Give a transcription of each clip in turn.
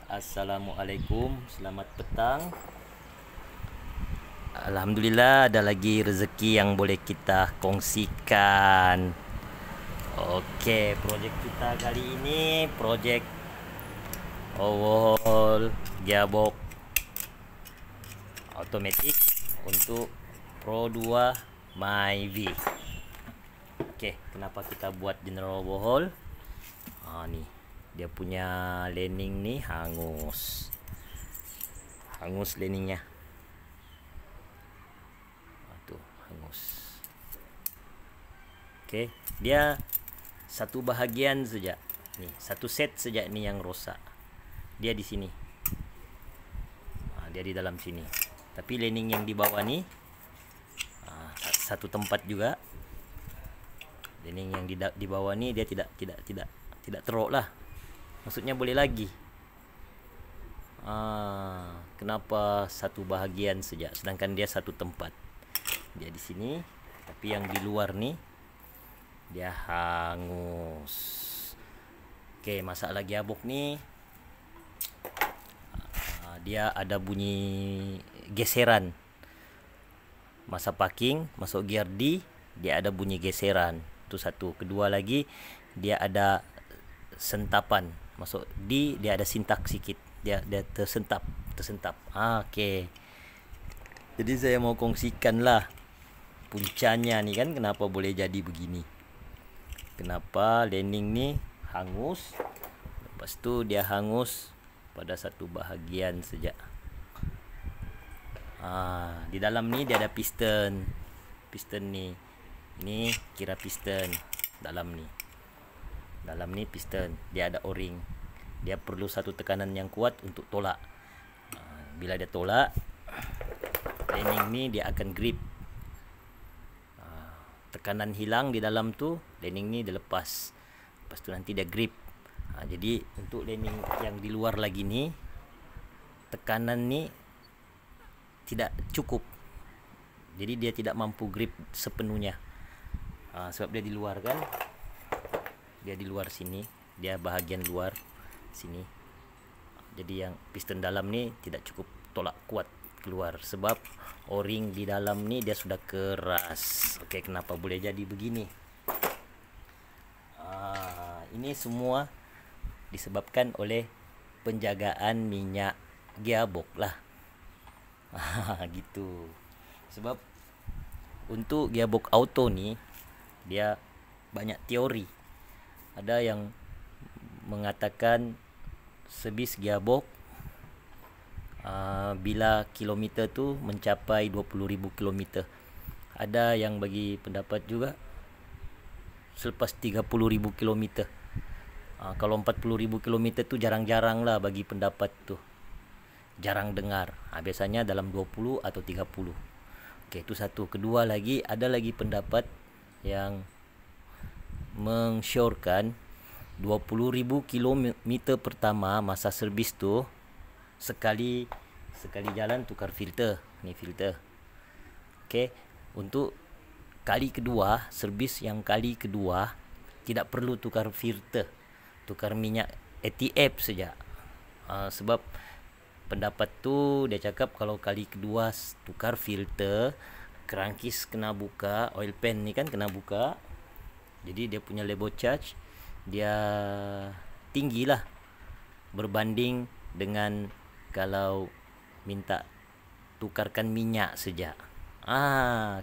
Assalamualaikum, selamat petang. Alhamdulillah ada lagi rezeki yang boleh kita kongsikan. Oke, projek kita kali ini projek overhaul gearbox otomatis untuk Pro 2 Myvi. Oke, kenapa kita buat general overhaul? Nih dia punya landing nih hangus landingnya. Tuh hangus. Oke, dia satu bahagian saja nih, satu set saja nih yang rusak. Dia di sini, dia di dalam sini, tapi landing yang di bawah nih satu tempat juga. Landing yang di bawah nih dia tidak teruk lah, maksudnya boleh lagi. Kenapa satu bahagian saja sedangkan dia satu tempat? Dia di sini, tapi yang di luar nih dia hangus. Oke, masalah gearbox nih, dia ada bunyi geseran. Masa parking masuk gear D, dia ada bunyi geseran. Itu satu. Kedua lagi, dia ada sentapan. Masuk D, dia ada sintak sikit. Dia tersentap. Oke. Jadi saya mau kongsikan lah puncanya nih kan, kenapa boleh jadi begini. Kenapa landing nih hangus. Lepas tu dia hangus pada satu bahagian saja. Di dalam ni dia ada piston nih. Ini kira piston dalam ni piston. Dia ada o-ring. Dia perlu satu tekanan yang kuat untuk tolak. Bila dia tolak, landing ni dia akan grip. Tekanan hilang di dalam tu, landing ni dia lepas. Lepas tu nanti dia grip. Jadi untuk landing yang di luar lagi ni, tekanan ni tidak cukup. Jadi dia tidak mampu grip sepenuhnya. Sebab dia di luar kan. Dia di luar sini, dia bahagian luar sini. Jadi yang piston dalam ni tidak cukup tolak kuat keluar, sebab o-ring di dalam ni dia sudah keras. Oke, kenapa boleh jadi begini? Ini semua disebabkan oleh penjagaan minyak gearbox lah. Gitu. Sebab untuk gearbox auto ni dia banyak teori. Ada yang mengatakan servis gearbox bila kilometer tu mencapai 20,000 kilometer. Ada yang bagi pendapat juga selepas 30,000 kilometer. Kalau 40,000 kilometer tu jarang-jarang lah bagi pendapat tu. Jarang dengar. Biasanya dalam 20 atau 30. Oke, itu satu. Kedua lagi, ada lagi pendapat yang mengsyorkan 20,000 kilometer pertama masa servis tu sekali jalan tukar filter. Ni filter. Oke, untuk kali kedua, servis yang kali kedua tidak perlu tukar filter, tukar minyak ATF saja. Sebab pendapat tu dia cakap kalau kali kedua tukar filter, crankcase kena buka, oil pan ni kan kena buka. Jadi dia punya labor charge dia tinggi lah berbanding dengan kalau minta tukarkan minyak saja.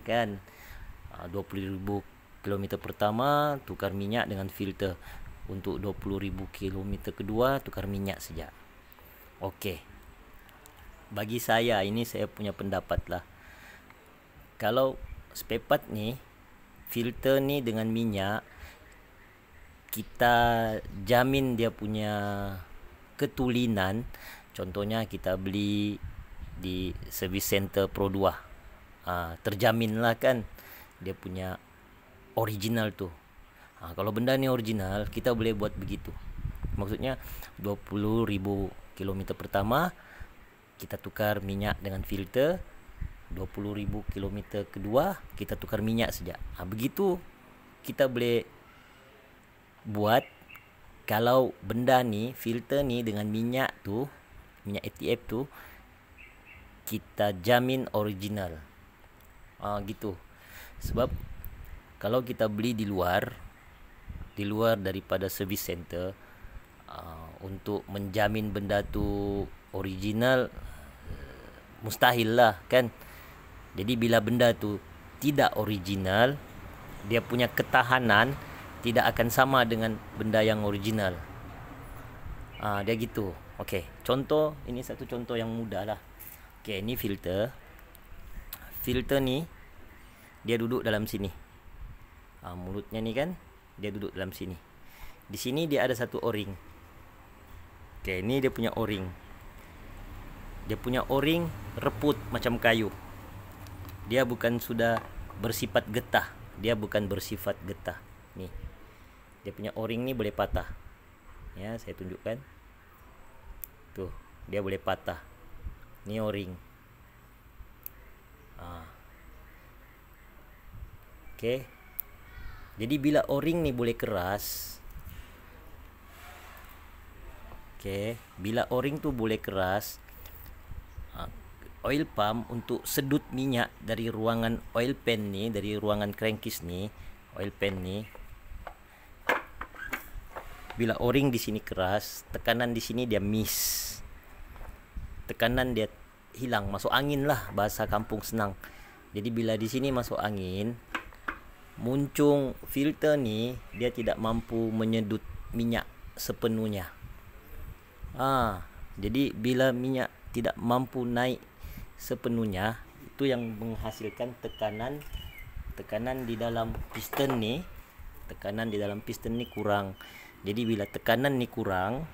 Kan 20,000 kilometer pertama tukar minyak dengan filter. Untuk 20,000 kilometer kedua tukar minyak saja. Oke. Bagi saya, ini saya punya pendapat lah. Kalau spare part ni, filter ni dengan minyak, kita jamin dia punya ketulinan. Contohnya kita beli di service center Pro 2. Terjamin lah kan dia punya original tu. Kalau benda ni original, kita boleh buat begitu. Maksudnya 20,000 kilometer pertama kita tukar minyak dengan filter, 20,000 kilometer kedua kita tukar minyak saja. Begitu kita boleh buat kalau benda ni, filter ni dengan minyak tu, minyak ATF tu, kita jamin original. Gitu. Sebab kalau kita beli di luar daripada service center, untuk menjamin benda tu original, mustahil lah kan. Jadi bila benda tu tidak original, dia punya ketahanan tidak akan sama dengan benda yang original. Dia gitu. Okey, contoh, ini satu contoh yang mudah lah. Okey, ini filter. Filter ni dia duduk dalam sini. Mulutnya ni kan, dia duduk dalam sini. Di sini dia ada satu o-ring. Okey, ini dia punya o-ring. Dia punya o-ring reput macam kayu. Dia bukan sudah bersifat getah. Dia bukan bersifat getah. Ni. Dia punya o-ring ni boleh patah. Ya, saya tunjukkan. Tuh, dia boleh patah. Ni o-ring. Okey. Jadi bila o-ring ni boleh keras, bila o-ring tu boleh keras, oil pump untuk sedut minyak dari ruangan oil pan ni, dari ruangan crankcase ni, oil pan ni, bila o-ring di sini keras, tekanan di sini dia miss. Tekanan dia hilang, masuk angin lah, bahasa kampung senang. Jadi bila di sini masuk angin, muncung filter ni dia tidak mampu menyedut minyak sepenuhnya. Jadi bila minyak tidak mampu naik sepenuhnya, itu yang menghasilkan tekanan di dalam piston ni, kurang. Jadi bila tekanan ni kurang,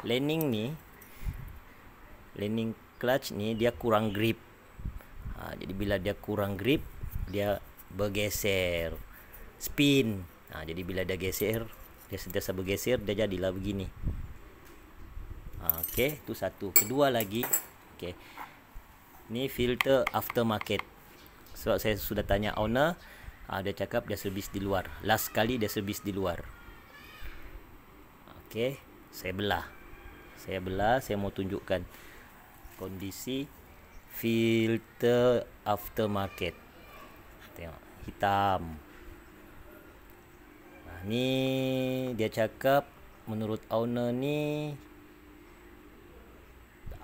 landing clutch ni dia kurang grip. Jadi bila dia kurang grip, dia bergeser, spin. Jadi bila dia geser, dia sentiasa bergeser, dia jadilah begini. Okey, itu satu. Kedua lagi, okey. Ni filter aftermarket. Sebab saya sudah tanya owner, dia cakap dia servis di luar. Last kali dia servis di luar. Okey, saya belah. Saya mau tunjukkan kondisi filter aftermarket. Tengok, hitam. Ni dia cakap menurut owner ni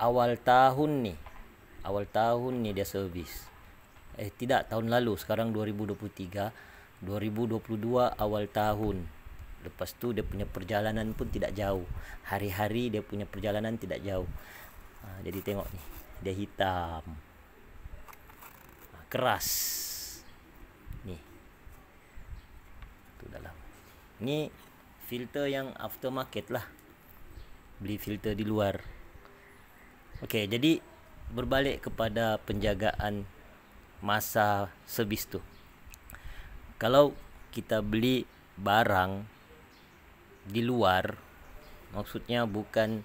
awal tahun ni dia servis. Tidak, tahun lalu. Sekarang 2023, 2022 awal tahun. Lepas tu dia punya perjalanan pun tidak jauh. Hari-hari dia punya perjalanan tidak jauh. Jadi tengok ni, dia hitam. Keras. Ni. Tu dalam. Ni filter yang aftermarket lah. Beli filter di luar. Okey, jadi berbalik kepada penjagaan masa servis tu. Kalau kita beli barang di luar, maksudnya bukan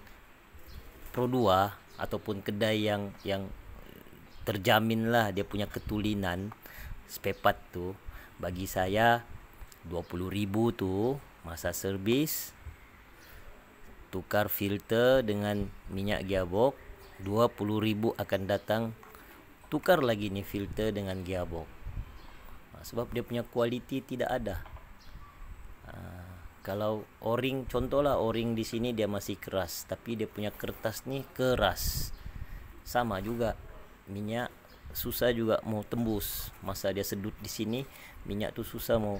Pro 2 ataupun kedai yang terjamin lah dia punya ketulinan spare part tu, bagi saya 20,000 tu masa servis, tukar filter dengan minyak gearbox, 20,000 akan datang tukar lagi ni filter dengan gearbox. Sebab dia punya kualiti tidak ada. Kalau o-ring, contohlah o-ring di sini dia masih keras, tapi dia punya kertas ni keras. Sama juga, minyak susah juga mau tembus. Masa dia sedut di sini, minyak tu susah mau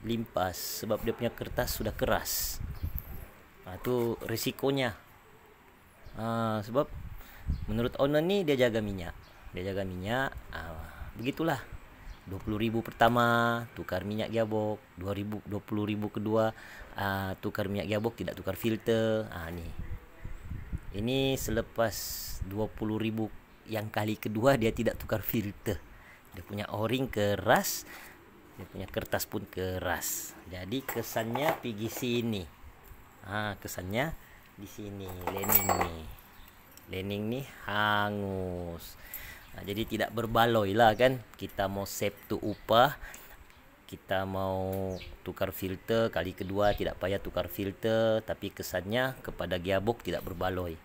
limpas sebab dia punya kertas sudah keras. Tu risikonya. Sebab menurut owner ni dia jaga minyak. Begitulah. 20,000 pertama tukar minyak gearbox, 20,000 kedua tukar minyak gearbox, tidak tukar filter. Ni. Ini selepas 20,000 yang kali kedua dia tidak tukar filter. Dia punya o-ring keras, dia punya kertas pun keras. Jadi kesannya pergi sini. Kesannya di sini landing ni hangus. Jadi tidak berbaloi lah kan. Kita mau save tu upah, kita mau tukar filter kali kedua tidak payah tukar filter, tapi kesannya kepada gearbox tidak berbaloi.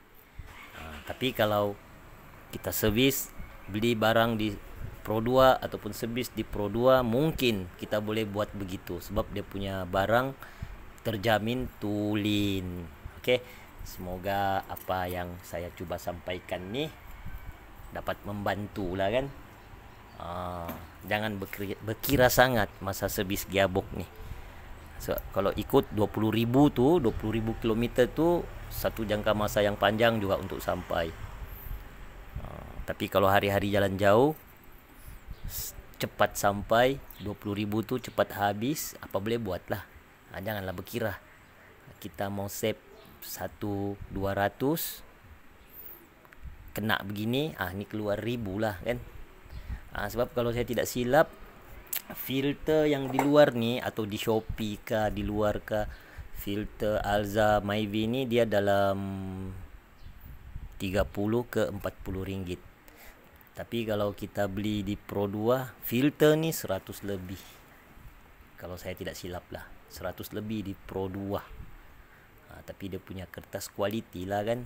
Tapi kalau kita servis, beli barang di Pro 2 ataupun servis di Pro 2, mungkin kita boleh buat begitu sebab dia punya barang terjamin tulin. Oke, semoga apa yang saya coba sampaikan nih dapat membantu lah kan. Jangan berkira sangat masa servis gearbox nih. Kalau ikut 20.000 tuh, 20.000 kilometer tuh satu jangka masa yang panjang juga untuk sampai. Tapi kalau hari-hari jalan jauh, cepat sampai, 20.000 tuh cepat habis, apa boleh buat lah. Janganlah berkira kita mau save 1.200 kena begini, ini keluar 1.000 lah kan. Sebab kalau saya tidak silap, filter yang di luar nih atau di Shopee kah, di luar kah, filter Alza Myvi ini dia dalam 30 ke 40 ringgit. Tapi kalau kita beli di Pro 2, filter nih 100 lebih. Kalau saya tidak silap lah, 100 lebih di Pro 2. Tapi dia punya kertas quality lah kan.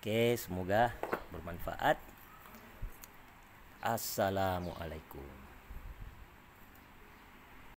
Oke, semoga bermanfaat. Assalamualaikum.